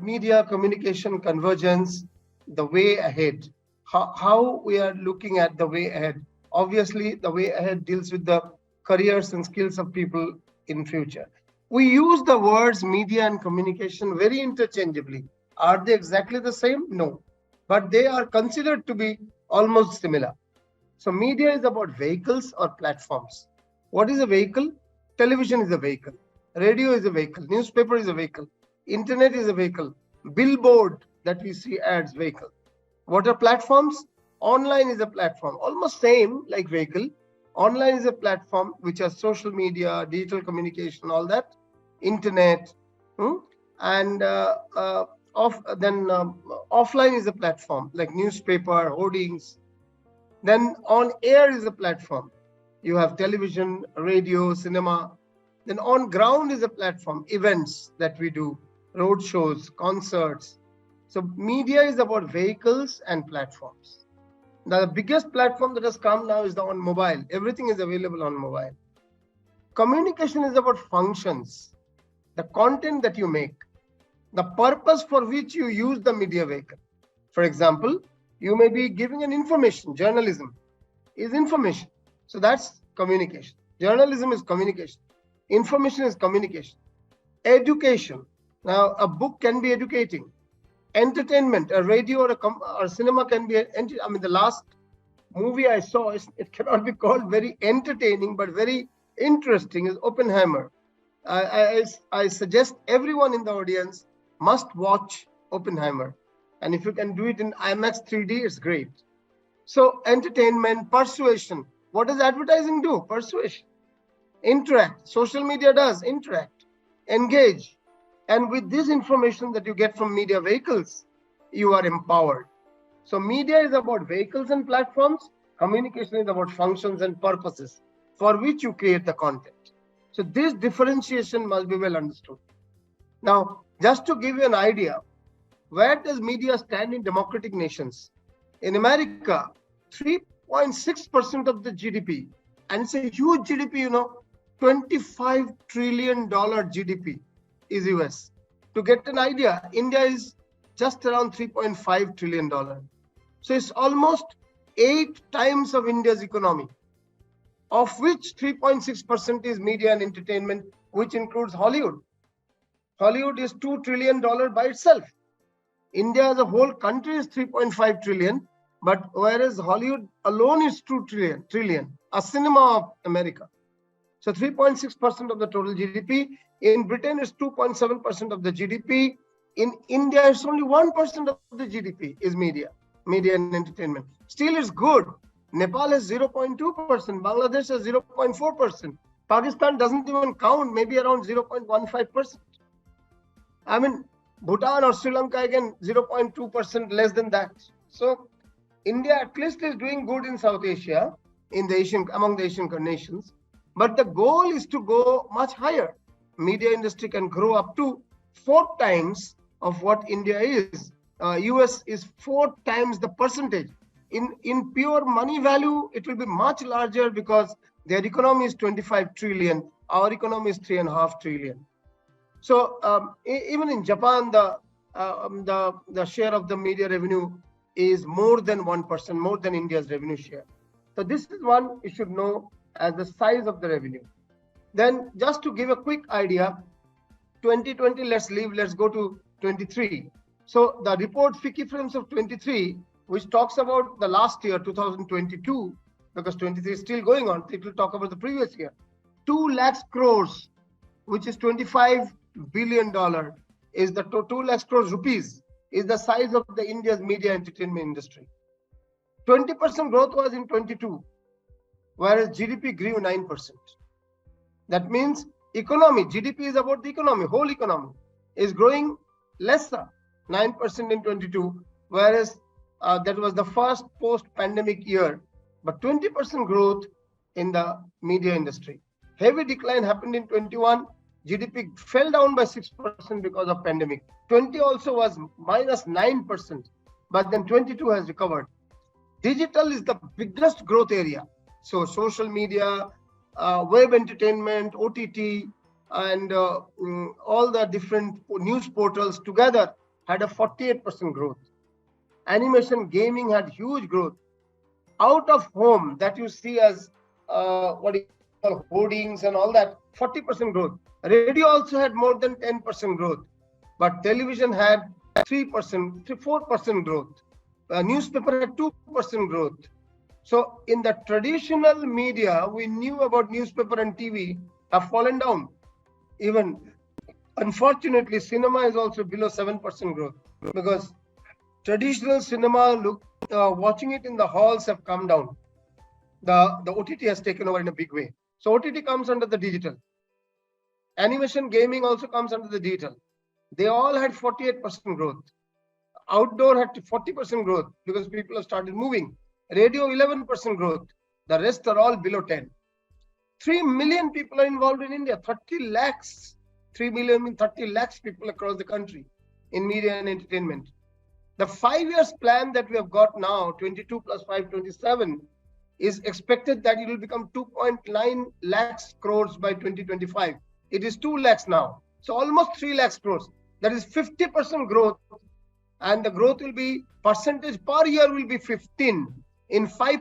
media communication convergence, the way ahead. How we are looking at the way ahead. Obviously, the way ahead deals with the careers and skills of people in future. We use the words media and communication very interchangeably. Are they exactly the same? No, but they are considered to be almost similar. So media is about vehicles or platforms. What is a vehicle? Television is a vehicle. Radio is a vehicle. Newspaper is a vehicle. Internet is a vehicle. Billboard that we see ads, vehicle. What are platforms? Online is a platform. Almost same like vehicle. Online is a platform which has social media, digital communication, all that. Internet. And offline is a platform like newspaper, hoardings. Then on air is a platform. You have television, radio, cinema. Then on ground is a platform, events that we do, road shows, concerts. So media is about vehicles and platforms. Now, the biggest platform that has come now is on mobile. Everything is available on mobile. Communication is about functions, the content that you make, the purpose for which you use the media vehicle. For example, you may be giving an information. Journalism is information. So that's communication. Journalism is communication. Information is communication. Education. Now, a book can be educating. Entertainment, a radio or cinema can be, the last movie I saw, it cannot be called very entertaining, but very interesting, is Oppenheimer. I suggest everyone in the audience must watch Oppenheimer. And if you can do it in IMAX 3D, it's great. So entertainment, persuasion. What does advertising do? Persuasion. Interact. Social media does interact, engage. And with this information that you get from media vehicles, you are empowered. So media is about vehicles and platforms. Communication is about functions and purposes for which you create the content. So this differentiation must be well understood. Now, just to give you an idea, where does media stand in democratic nations? In America, 3.6% of the GDP, and it's a huge GDP, $25 trillion GDP is US. To get an idea, India is just around $3.5 trillion. So it's almost 8 times of India's economy, of which 3.6% is media and entertainment, which includes Hollywood. Hollywood is $2 trillion by itself. India as a whole country is 3.5 trillion, but whereas Hollywood alone is 2 trillion, a cinema of America. So 3.6% of the total GDP. In Britain, it's 2.7% of the GDP. In India, it's only 1% of the GDP is media and entertainment. Still, it's good. Nepal has 0.2%, Bangladesh has 0.4%. Pakistan doesn't even count, maybe around 0.15%. Bhutan or Sri Lanka, again, 0.2% less than that. So India at least is doing good in South Asia, among the Asian nations. But the goal is to go much higher. Media industry can grow up to 4 times of what India is. US is 4 times the percentage. In pure money value, it will be much larger because their economy is 25 trillion. Our economy is 3.5 trillion. So even in Japan, the share of the media revenue is more than 1%, more than India's revenue share. So this is one you should know as the size of the revenue. Then just to give a quick idea, 2020, let's go to 23. So the report FICCI Frames of 23, which talks about the last year, 2022, because 23 is still going on, it will talk about the previous year. 2 lakh crores, which is $25 billion, is the 2 lakh crores rupees, is the size of the India's media entertainment industry. 20% growth was in 22, whereas GDP grew 9%. That means economy, GDP is about the economy, whole economy is growing lesser, 9% in 22, whereas that was the first post-pandemic year, but 20% growth in the media industry. Heavy decline happened in 21. GDP fell down by 6% because of pandemic. 20 also was minus 9%, but then 22 has recovered. Digital is the biggest growth area. So social media, web entertainment, OTT, and all the different news portals together had a 48% growth. Animation, gaming had huge growth. Out of home that you see as what you call hoardings and all that, 40% growth. Radio also had more than 10% growth, but television had 3%, 4% growth. Newspaper had 2% growth. So in the traditional media, we knew about newspaper and TV have fallen down. Even unfortunately, cinema is also below 7% growth because traditional cinema watching it in the halls have come down. The OTT has taken over in a big way. So OTT comes under the digital. Animation, gaming also comes under the digital. They all had 48% growth. Outdoor had 40% growth because people have started moving. Radio 11% growth. The rest are all below 10. 3 million people are involved in India. 30 lakhs. 3 million means 30 lakhs people across the country in media and entertainment. The 5 years plan that we have got now, 22 plus 5, 27, is expected that it will become 2.9 lakhs crores by 2025. It is 2 lakhs now. So almost 3 lakhs crores. That is 50% growth. And the growth will be, percentage per year will be 15. In 5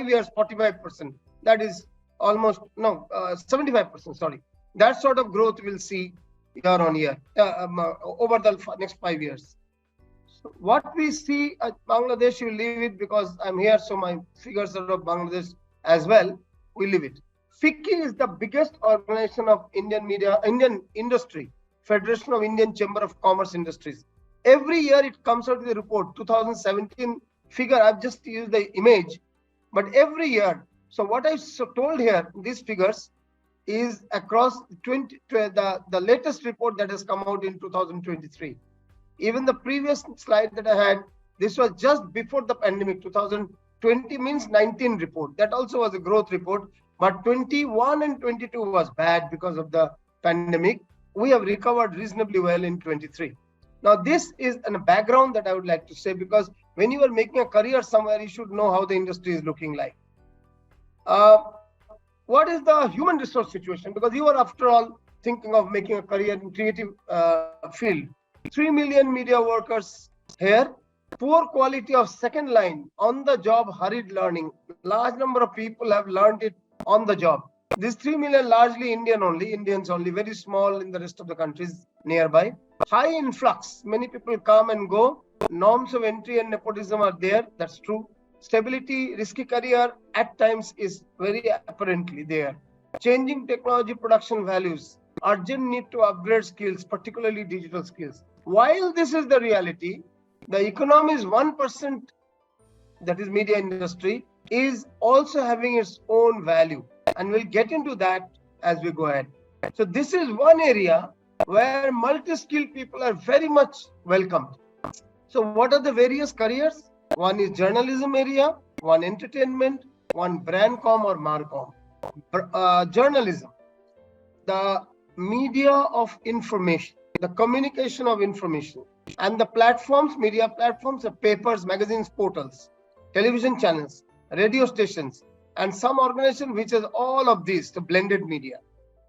years, 45%. That is almost, 75%, sorry. That sort of growth we'll see year on year over the next 5 years. So what we see at Bangladesh, you leave it because I'm here, so my figures are of Bangladesh as well. We leave it. FICCI is the biggest organization of Indian media, Indian industry, Federation of Indian Chamber of Commerce Industries. Every year it comes out with a report. 2017 figure, I've just used the image, but every year. So what I told here, these figures is across the latest report that has come out in 2023. Even the previous slide that I had, this was just before the pandemic. 2020 means 19 report. That also was a growth report, but 21 and 22 was bad because of the pandemic. We have recovered reasonably well in 23. Now, this is a background that I would like to say, because when you are making a career somewhere, you should know how the industry is looking like. What is the human resource situation? Because you are, after all, thinking of making a career in creative field. 3 million media workers here. Poor quality of second line, on the job, hurried learning. Large number of people have learned it on the job. These 3 million largely Indians only, very small in the rest of the countries nearby. High influx, many people come and go. Norms of entry and nepotism are there, that's true. Stability, risky career at times is very apparently there. Changing technology production values, urgent need to upgrade skills, particularly digital skills. While this is the reality, the economy is 1%, that is media industry, is also having its own value. And we'll get into that as we go ahead. So this is one area where multi-skilled people are very much welcomed. So what are the various careers? One is journalism area, one entertainment, one brand com or marcom. Journalism, the media of information, the communication of information, and the platforms, media platforms, the papers, magazines, portals, television channels, radio stations, and some organization which has all of these, the blended media.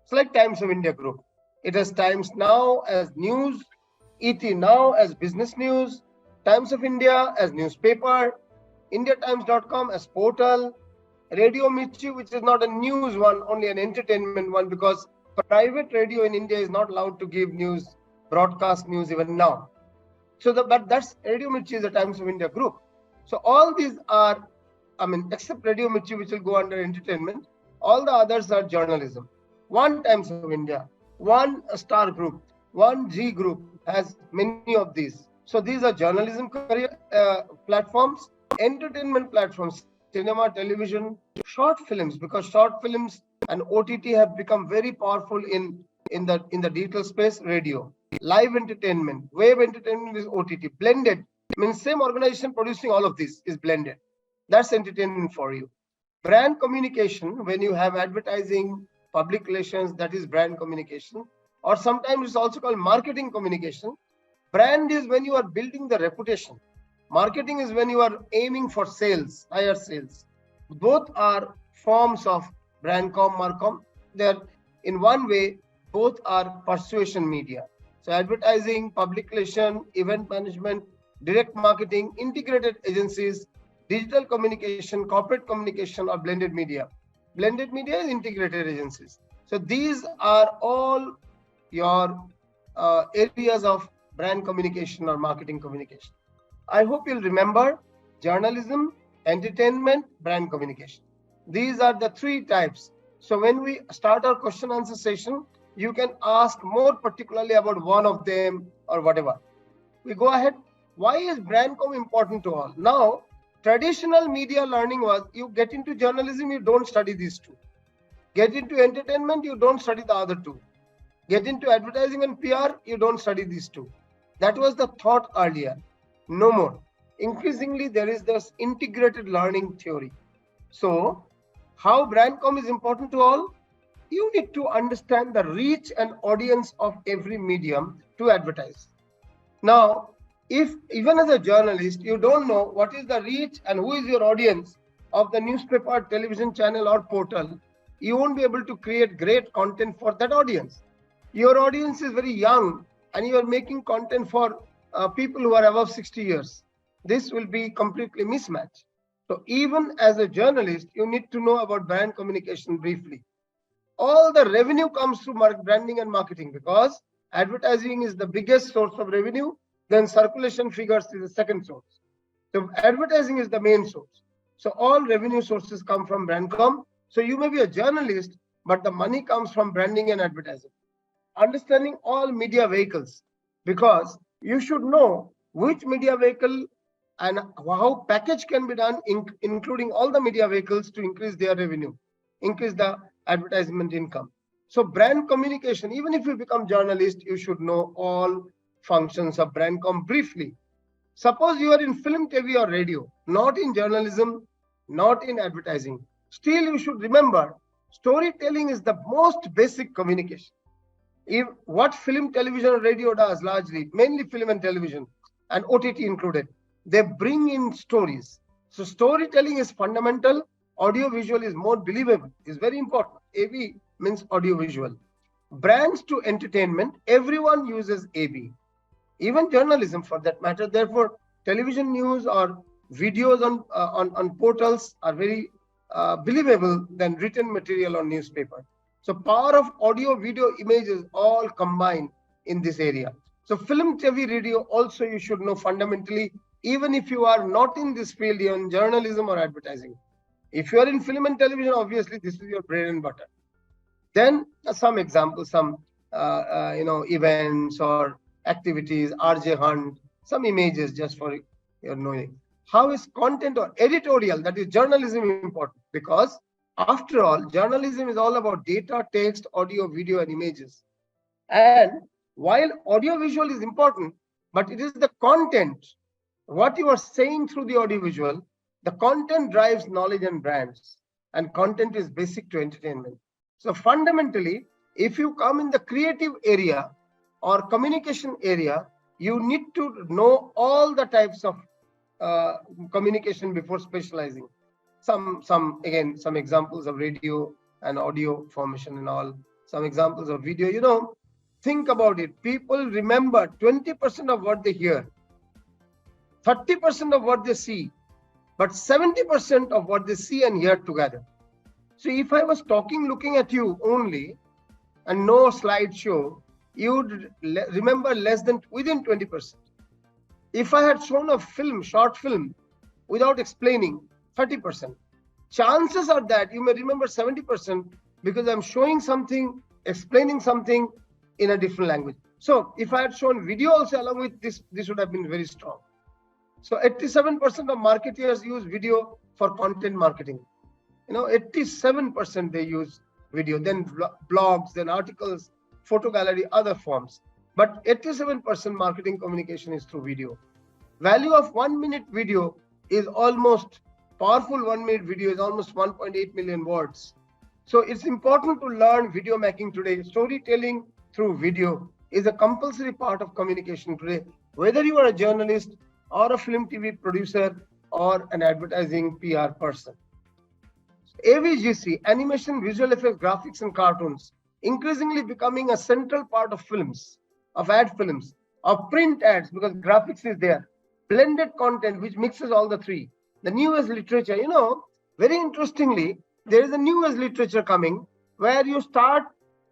It's like Times of India Group. It has Times Now as news, ET Now as business news, Times of India as newspaper, IndiaTimes.com as portal, Radio Mirchi, which is not a news one, only an entertainment one, because private radio in India is not allowed to give news, broadcast news even now. So, but that's Radio Mirchi is a Times of India Group. So all these are, except Radio Mirchi, which will go under entertainment, all the others are journalism. One Times of India, one Star Group, one G Group has many of these. So these are journalism career platforms, entertainment platforms, cinema, television, short films, because short films and OTT have become very powerful in the digital space. Radio, live entertainment, web entertainment with OTT, blended. Means same organization producing all of this is blended. That's entertainment for you. Brand communication, when you have advertising, public relations, that is brand communication, or sometimes it's also called marketing communication. Brand is when you are building the reputation. Marketing is when you are aiming for sales, higher sales. Both are forms of brand com, marcom. They're in one way, both are persuasion media. So advertising, public relation, event management, direct marketing, integrated agencies, digital communication, corporate communication, or blended media. Blended media is integrated agencies. So these are all your areas of brand communication or marketing communication. I hope you'll remember journalism, entertainment, brand communication. These are the three types. So when we start our question answer session, you can ask more particularly about one of them or whatever. We go ahead. Why is brand com important to all? Now, traditional media learning was you get into journalism, you don't study these two. Get into entertainment, you don't study the other two. Get into advertising and PR, you don't study these two. That was the thought earlier. No more. Increasingly, there is this integrated learning theory. So, how brandcom is important to all? You need to understand the reach and audience of every medium to advertise. Now, if even as a journalist, you don't know what is the reach and who is your audience of the newspaper, television channel, or portal, you won't be able to create great content for that audience. Your audience is very young and you are making content for people who are above 60 years. This will be completely mismatched. So even as a journalist, you need to know about brand communication briefly. All the revenue comes through branding and marketing because advertising is the biggest source of revenue, then circulation figures is the second source. So advertising is the main source. So all revenue sources come from brandcom. So you may be a journalist, but the money comes from branding and advertising. Understanding all media vehicles, because you should know which media vehicle and how package can be done, including all the media vehicles to increase their revenue, increase the advertisement income. So brand communication, even if you become journalist, you should know all functions of brandcom briefly. Suppose you are in film, TV, or radio, not in journalism, not in advertising. Still, you should remember storytelling is the most basic communication. If what film, television, or radio does largely, mainly film and television, and OTT included, they bring in stories. So storytelling is fundamental. Audio visual is more believable, is very important. AV means audio visual. Brands to entertainment, everyone uses AB, even journalism for that matter. Therefore, television news or videos on portals are very believable than written material on newspaper. So power of audio, video, images all combined in this area. So film, TV, radio also you should know fundamentally, even if you are not in this field, you're in journalism or advertising. If you are in film and television, obviously this is your bread and butter. Then some examples, some events or activities, RJ Hunt, some images just for your knowing. How is content or editorial, that is journalism, important? Because after all, journalism is all about data, text, audio, video, and images. And while audio visual is important, but it is the content, what you are saying through the audio visual, the content drives knowledge and brands, and content is basic to entertainment. So fundamentally, if you come in the creative area or communication area, you need to know all the types of communication before specializing. Some examples of radio and audio formation and all. Some examples of video. Think about it. People remember 20% of what they hear, 30% of what they see, but 70% of what they see and hear together. So if I was looking at you only and no slideshow, you would remember within 20%. If I had shown a short film, without explaining, 30%. Chances are that you may remember 70% because I'm showing something, explaining something in a different language. So if I had shown video also along with this would have been very strong. So 87% of marketers use video for content marketing. 87% they use video, then blogs, then articles, photo gallery, other forms. But 87% marketing communication is through video. Value of 1 minute video is almost powerful. 1 minute video is almost 1.8 million words. So it's important to learn video making today. Storytelling through video is a compulsory part of communication today, whether you are a journalist or a film TV producer or an advertising PR person. AVGC, animation, visual effects, graphics, and cartoons. increasingly becoming a central part of films, of ad films, of print ads, because graphics is there, blended content which mixes all the three. The newest literature, very interestingly, there is a newest literature coming where you start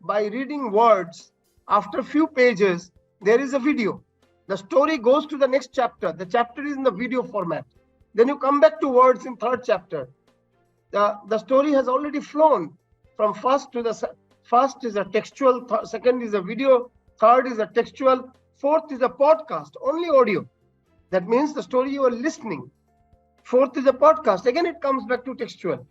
by reading words. After a few pages, there is a video. The story goes to the next chapter. The chapter is in the video format. Then you come back to words in third chapter. The story has already flown from first is a textual, second is a video, third is a textual, fourth is a podcast, only audio. That means the story you are listening. Fourth is a podcast. Again, it comes back to textual.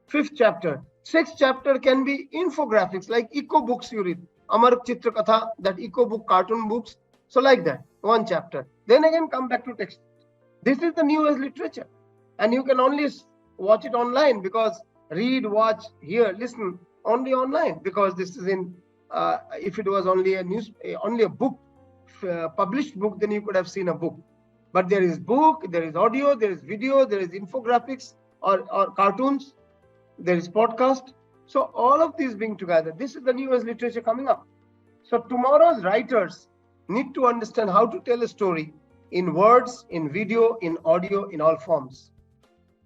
Fifth chapter. Sixth chapter can be infographics, like eco books you read. Amar Chitra Katha, that eco book, cartoon books. So like that, one chapter. Then again come back to text. This is the newest literature. And you can only watch it online, because read, watch, hear, listen only online, because this is in, if it was only a book, published book, then you could have seen a book. But there is book, there is audio, there is video, there is infographics or cartoons, there is podcast. So all of these being together, this is the newest literature coming up. So tomorrow's writers need to understand how to tell a story in words, in video, in audio, in all forms.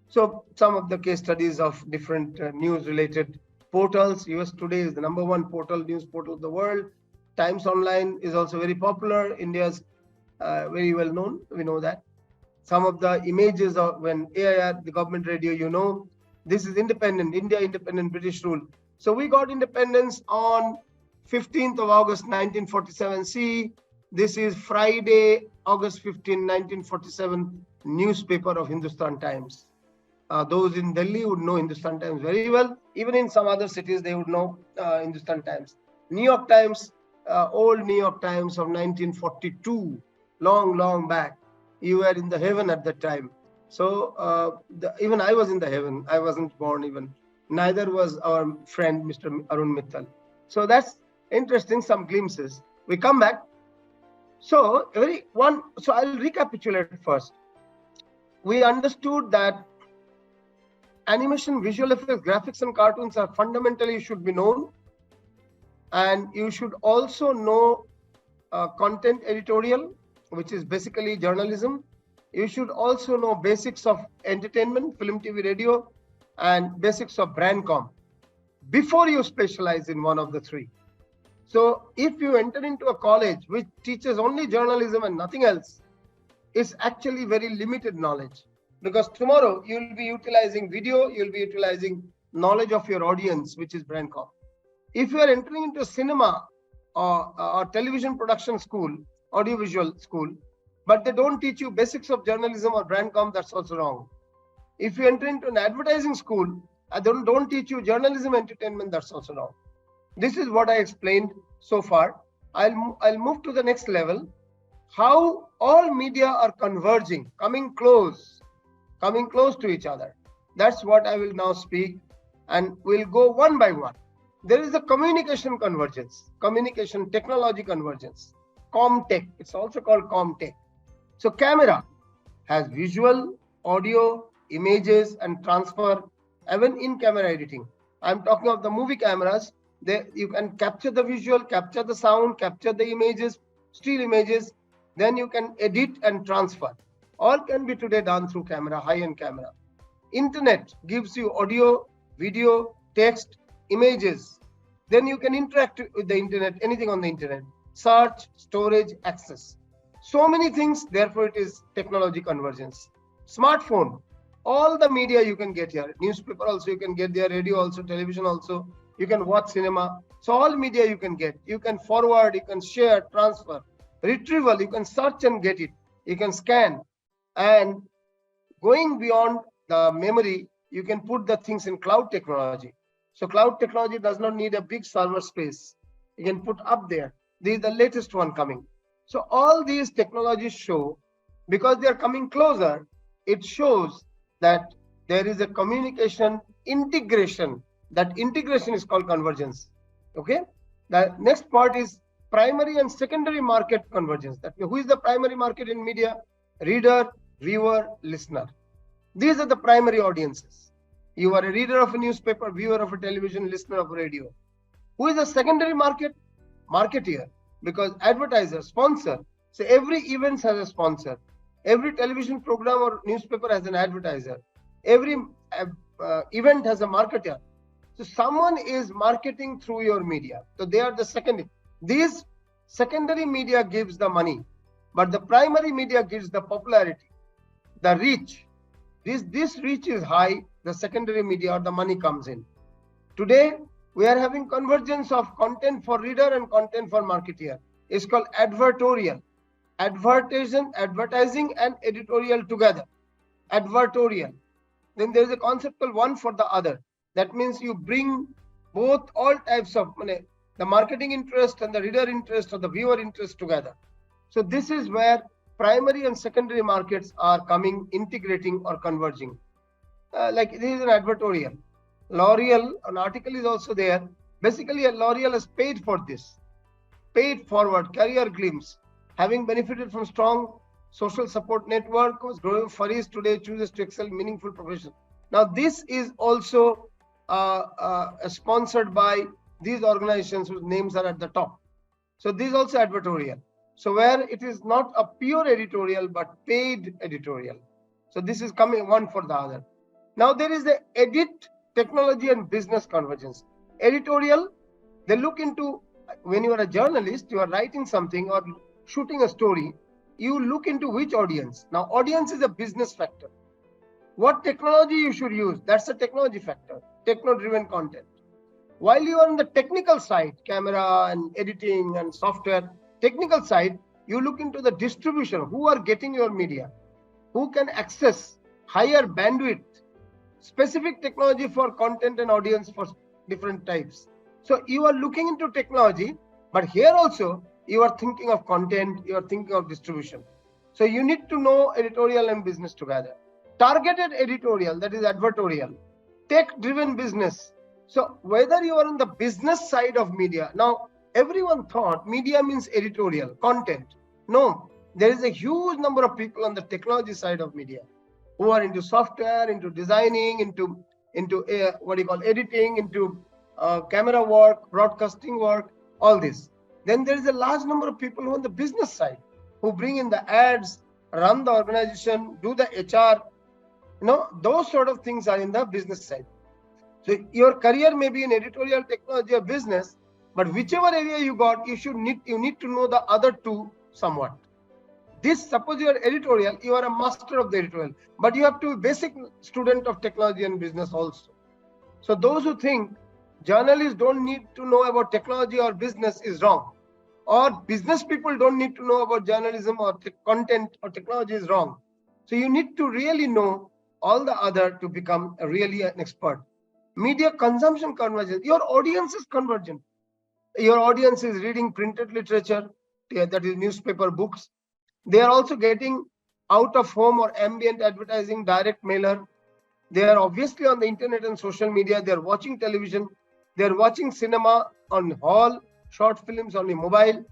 So some of the case studies of different news-related portals. US Today is the #1 portal, news portal of the world. Times Online is also very popular. India's very well known. We know that. Some of the images of when AIR, the government radio, this is independent, India independent, British rule. So we got independence on 15th of August, 1947. See, this is Friday, August 15, 1947, newspaper of Hindustan Times. Those in Delhi would know Hindustan Times very well. Even in some other cities, they would know Hindustan Times. New York Times, old New York Times of 1942, long back. You were in the heaven at that time. So even I was in the heaven. I wasn't born even. Neither was our friend, Mr. Arun Mittal. So that's interesting, some glimpses. We come back. So I'll recapitulate first. We understood that animation, visual effects, graphics, and cartoons are fundamentally should be known. And you should also know content editorial, which is basically journalism. You should also know basics of entertainment, film, TV, radio, and basics of brand com before you specialize in one of the three. So if you enter into a college which teaches only journalism and nothing else, it's actually very limited knowledge, because tomorrow you'll be utilizing video, you'll be utilizing knowledge of your audience, which is brand com. If you are entering into cinema or television production school, audiovisual school, but they don't teach you basics of journalism or brand com, that's also wrong. If you enter into an advertising school, don't teach you journalism, entertainment, that's also wrong. This is what I explained so far. I'll move to the next level. How all media are converging, coming close to each other. That's what I will now speak, and we'll go one by one. There is a communication convergence, communication technology convergence, ComTech. It's also called ComTech. So camera has visual, audio, images, and transfer, even in camera editing. I'm talking of the movie cameras. You can capture the visual, capture the sound, capture the images, still images. Then you can edit and transfer. All can be today done through camera, high-end camera. Internet gives you audio, video, text, images. Then you can interact with the internet, anything on the internet. Search, storage, access. So many things, therefore it is technology convergence. Smartphone, all the media you can get here. Newspaper also you can get there, radio also, television also. You can watch cinema. So all media you can get. You can forward, you can share, transfer. Retrieval, you can search and get it. You can scan. And going beyond the memory, you can put the things in cloud technology. So cloud technology does not need a big server space. You can put up there. This is the latest one coming. So all these technologies show, because they are coming closer, it shows that there is a communication integration. That integration is called convergence. Okay. The next part is primary and secondary market convergence. That who is the primary market in media? Reader, viewer, listener. These are the primary audiences. You are a reader of a newspaper, viewer of a television, listener of a radio. Who is the secondary market? Marketeer, because advertiser, sponsor. So every event has a sponsor. Every television program or newspaper has an advertiser. Every event has a marketer. So someone is marketing through your media. So they are the secondary. These secondary media gives the money, but the primary media gives the popularity, the reach. This reach is high, the secondary media or the money comes in. Today, we are having convergence of content for reader and content for marketeer. It's called advertorial. Advertising and editorial together. Advertorial. Then there is a concept called one for the other. That means you bring both all types of money, the marketing interest and the reader interest or the viewer interest together. So this is where primary and secondary markets are coming, integrating or converging. Like this is an advertorial. L'Oreal, an article is also there. Basically, L'Oreal has paid for this, paid forward, career glimpse, having benefited from strong social support network, was growing furries today chooses to excel meaningful profession. Now, this is also sponsored by these organizations whose names are at the top. So this is also advertorial. So where it is not a pure editorial, but paid editorial. So this is coming one for the other. Now there is the edit, technology and business convergence. Editorial, they look into, when you are a journalist, you are writing something or shooting a story, you look into which audience. Now audience is a business factor. What technology you should use, that's a technology factor, techno-driven content. While you are on the technical side, camera and editing and software, technical side, you look into the distribution, who are getting your media, who can access higher bandwidth, specific technology for content and audience for different types. So you are looking into technology, but here also you are thinking of content, you are thinking of distribution. So you need to know editorial and business together. Targeted editorial, that is advertorial. Tech-driven business. So whether you are on the business side of media, now everyone thought media means editorial, content. No, there is a huge number of people on the technology side of media who are into software, into designing, into what you call editing, into camera work, broadcasting work, all this. Then there is a large number of people who are on the business side, who bring in the ads, run the organization, do the HR. Those sort of things are in the business side. So your career may be in editorial, technology, or business, but whichever area you got, you need to know the other two somewhat. Suppose you are editorial, you are a master of the editorial, but you have to be basic student of technology and business also. So those who think journalists don't need to know about technology or business is wrong, or business people don't need to know about journalism or content or technology is wrong. So you need to really know all the other to become really an expert. Media consumption convergence. Your audience is convergent. Your audience is reading printed literature, that is newspaper, books. They are also getting out of home or ambient advertising, direct mailer. They are obviously on the internet and social media. They are watching television. They are watching cinema on hall, short films on the mobile.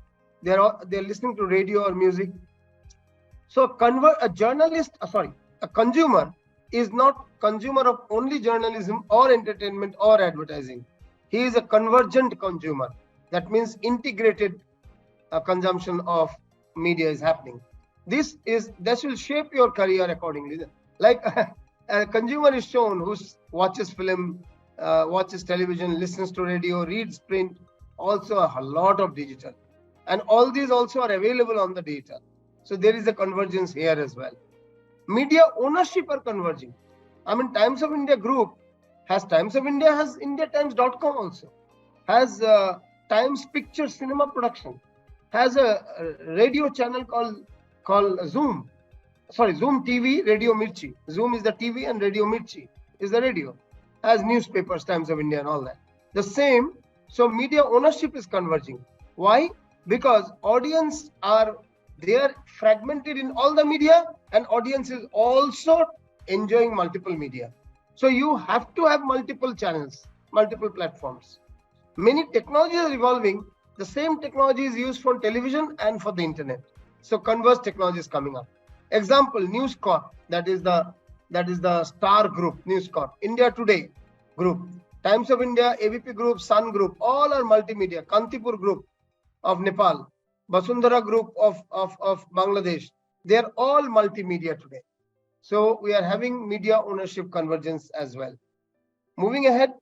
They are listening to radio or music. So a consumer is not consumer of only journalism or entertainment or advertising. He is a convergent consumer. That means integrated consumption of media is happening. This will shape your career accordingly. Like a consumer is shown who watches film, watches television, listens to radio, reads print, also a lot of digital. And all these also are available on the digital. So there is a convergence here as well. Media ownership are converging. I mean, Times of India Group has IndiaTimes.com also, has Times Picture Cinema Production, has a radio channel called Zoom. Zoom TV, Radio Mirchi. Zoom is the TV and Radio Mirchi is the radio. Has newspapers, Times of India and all that. The same, so media ownership is converging. Why? Because audience they are fragmented in all the media, and audience is also enjoying multiple media. So you have to have multiple channels, multiple platforms. Many technologies are evolving. The same technology is used for television and for the internet. So converged technology is coming up. Example, News Corp, that is the Star Group, News Corp, India Today Group. Times of India, AVP Group, Sun Group, all are multimedia. Kantipur Group of Nepal, Basundhara Group of Bangladesh, they are all multimedia today. So we are having media ownership convergence as well. Moving ahead,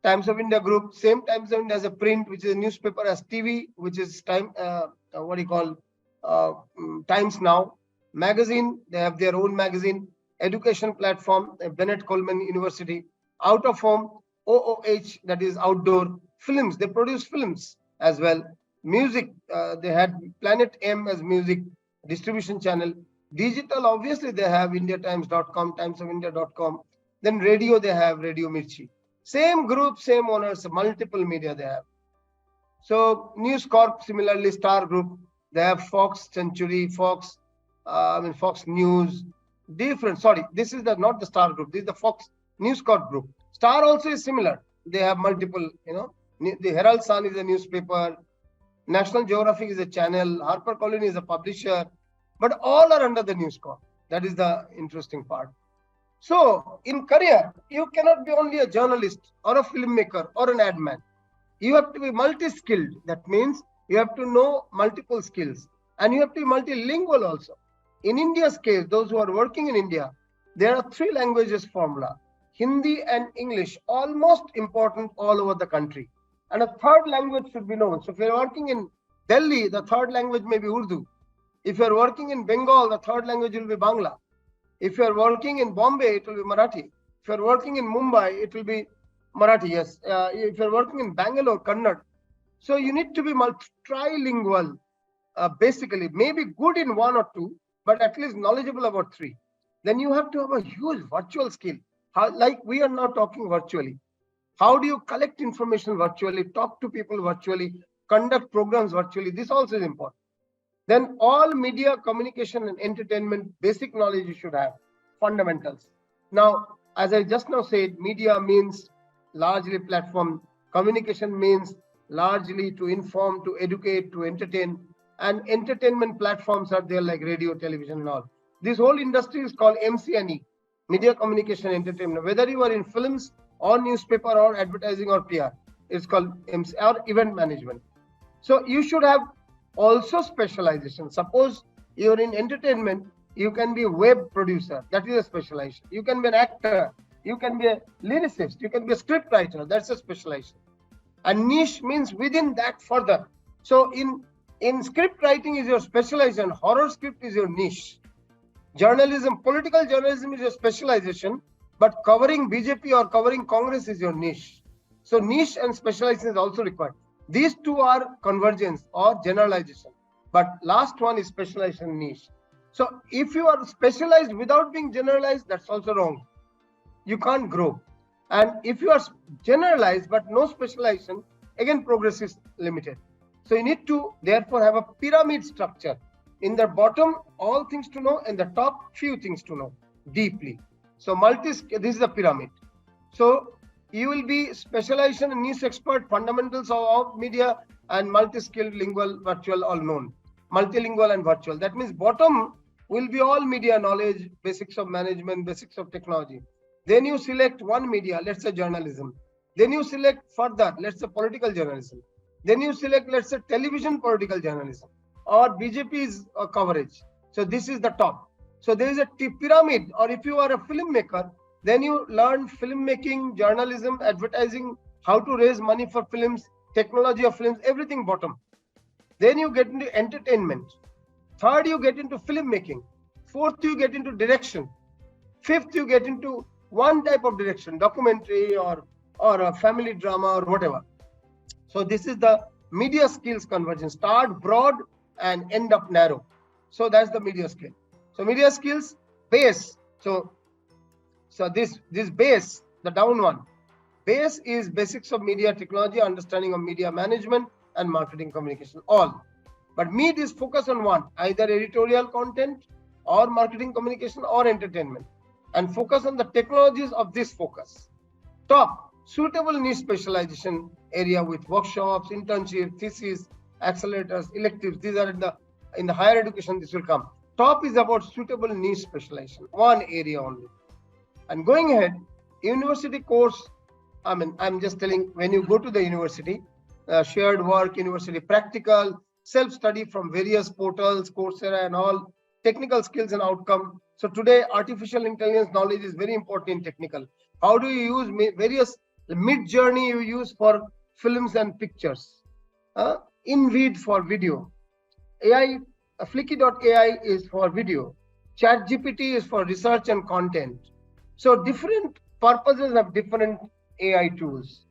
Times of India Group, same Times of India as a print, which is a newspaper, as TV, which is Times Now. Magazine, they have their own magazine. Education platform, Bennett Coleman University. Out of home, OOH, that is outdoor. Films, they produce films as well. Music, they had Planet M as music distribution channel. Digital, obviously, they have indiatimes.com, timesofindia.com. Then radio, they have Radio Mirchi. Same group, same owners, multiple media they have. So News Corp, similarly, Star Group, they have Fox, Century, Fox News, different. Sorry, this is not the Star Group. This is the Fox News Corp group. Star also is similar. They have multiple, the Herald Sun is a newspaper, National Geographic is a channel, HarperCollins is a publisher, but all are under the News Corp. That is the interesting part. So in career, you cannot be only a journalist or a filmmaker or an ad man. You have to be multi-skilled. That means you have to know multiple skills, and you have to be multilingual also. In India's case, those who are working in India, there are 3 languages formula. Hindi and English, almost important all over the country. And a 3rd language should be known. So if you're working in Delhi, the 3rd language may be Urdu. If you're working in Bengal, the 3rd language will be Bangla. If you're working in Bombay, it will be Marathi. If you're working in Mumbai, it will be Marathi, yes. If you're working in Bangalore, Kannada. So you need to be trilingual, basically. Maybe good in 1 or 2, but at least knowledgeable about 3. Then you have to have a huge virtual skill. Like we are now talking virtually. How do you collect information virtually, talk to people virtually, conduct programs virtually? This also is important. Then all media, communication and entertainment, basic knowledge you should have, fundamentals. Now, as I just now said, media means largely platform. Communication means largely to inform, to educate, to entertain. And entertainment platforms are there like radio, television and all. This whole industry is called MC&E, media, communication, entertainment. Whether you are in films or newspaper or advertising or PR, it's called MC or event management. So you should have also specialization. Suppose you're in entertainment, you can be a web producer. That is a specialization. You can be an actor. You can be a lyricist. You can be a script writer. That's a specialization. And niche means within that further. So in script writing is your specialization. Horror script is your niche. Journalism, political journalism is your specialization. But covering BJP or covering Congress is your niche. So niche and specialization is also required. These 2 are convergence or generalization. But last one is specialization, niche. So if you are specialized without being generalized, that's also wrong. You can't grow. And if you are generalized but no specialization, again progress is limited. So you need to therefore have a pyramid structure. In the bottom, all things to know, and the top, few things to know deeply. So this is the pyramid. So you will be specialization and niche expert, fundamentals of media, and multi-skilled, lingual, virtual, all known. Multilingual and virtual. That means bottom will be all media knowledge, basics of management, basics of technology. Then you select one media, let's say journalism. Then you select further, let's say political journalism. Then you select, let's say television political journalism or BJP's coverage. So this is the top. So there is a pyramid, or if you are a filmmaker, then you learn filmmaking, journalism, advertising, how to raise money for films, technology of films, everything bottom. Then you get into entertainment. Third, you get into filmmaking. Fourth, you get into direction. Fifth, you get into one type of direction, documentary or a family drama or whatever. So this is the media skills convergence. Start broad and end up narrow. So that's the media skill. So media skills, base. So this base, the down one. Base is basics of media technology, understanding of media management and marketing communication, all. But meat is focus on one, either editorial content or marketing communication or entertainment, and focus on the technologies of this focus. Top, suitable niche specialization area with workshops, internship, thesis, accelerators, electives. These are in the higher education, this will come. Top is about suitable niche specialization, one area only. And going ahead, university course I'm just telling, when you go to the university, shared work, university practical, self-study from various portals, Coursera and all, technical skills and outcome. So today, artificial intelligence knowledge is very important in technical. How do you use various mid-journey you use for films and pictures? InVid for video. AI, Flicky.ai is for video. ChatGPT is for research and content. So different purposes have different AI tools.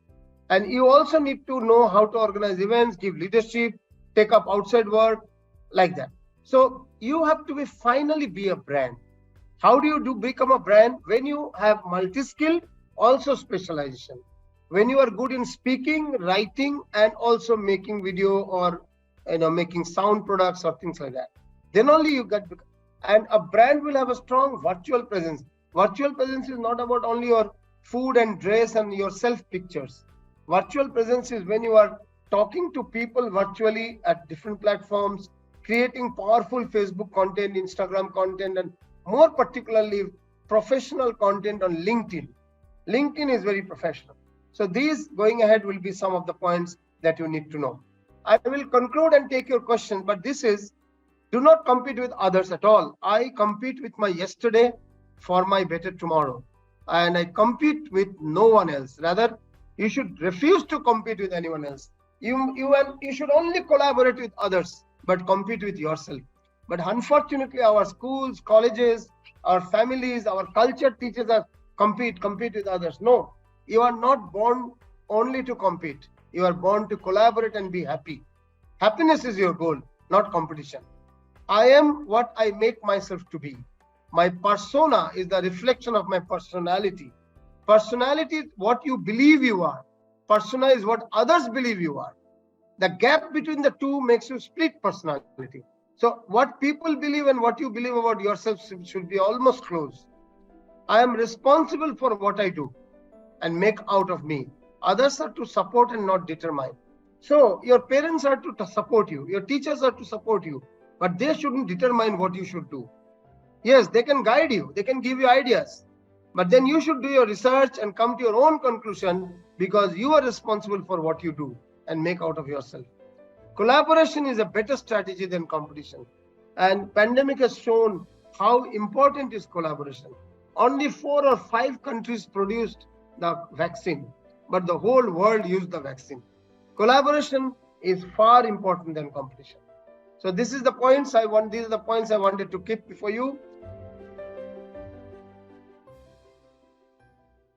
And you also need to know how to organize events, give leadership, take up outside work, like that. So you have to finally be a brand. How do you become a brand? When you have multi-skilled, also specialization. When you are good in speaking, writing, and also making video or making sound products or things like that, then only you get. And a brand will have a strong virtual presence. Virtual presence is not about only your food and dress and your self pictures. Virtual presence is when you are talking to people virtually at different platforms, creating powerful Facebook content, Instagram content, and more particularly professional content on LinkedIn. LinkedIn is very professional. So these going ahead will be some of the points that you need to know. I will conclude and take your questions, but this is, do not compete with others at all. I compete with my yesterday for my better tomorrow. And I compete with no one else. Rather, you should refuse to compete with anyone else. You should only collaborate with others, but compete with yourself. But unfortunately, our schools, colleges, our families, our culture teaches us compete with others. No, you are not born only to compete. You are born to collaborate and be happy. Happiness is your goal, not competition. I am what I make myself to be. My persona is the reflection of my personality. Personality is what you believe you are. Persona is what others believe you are. The gap between the two makes you split personality. So what people believe and what you believe about yourself should be almost close. I am responsible for what I do and make out of me. Others are to support and not determine. So your parents are to support you. Your teachers are to support you, but they shouldn't determine what you should do. Yes, they can guide you. They can give you ideas. But then you should do your research and come to your own conclusion, because you are responsible for what you do and make out of yourself. Collaboration is a better strategy than competition. And pandemic has shown how important is collaboration. Only 4 or 5 countries produced the vaccine, but the whole world used the vaccine. Collaboration is far important than competition. So these are the points I wanted to keep before you.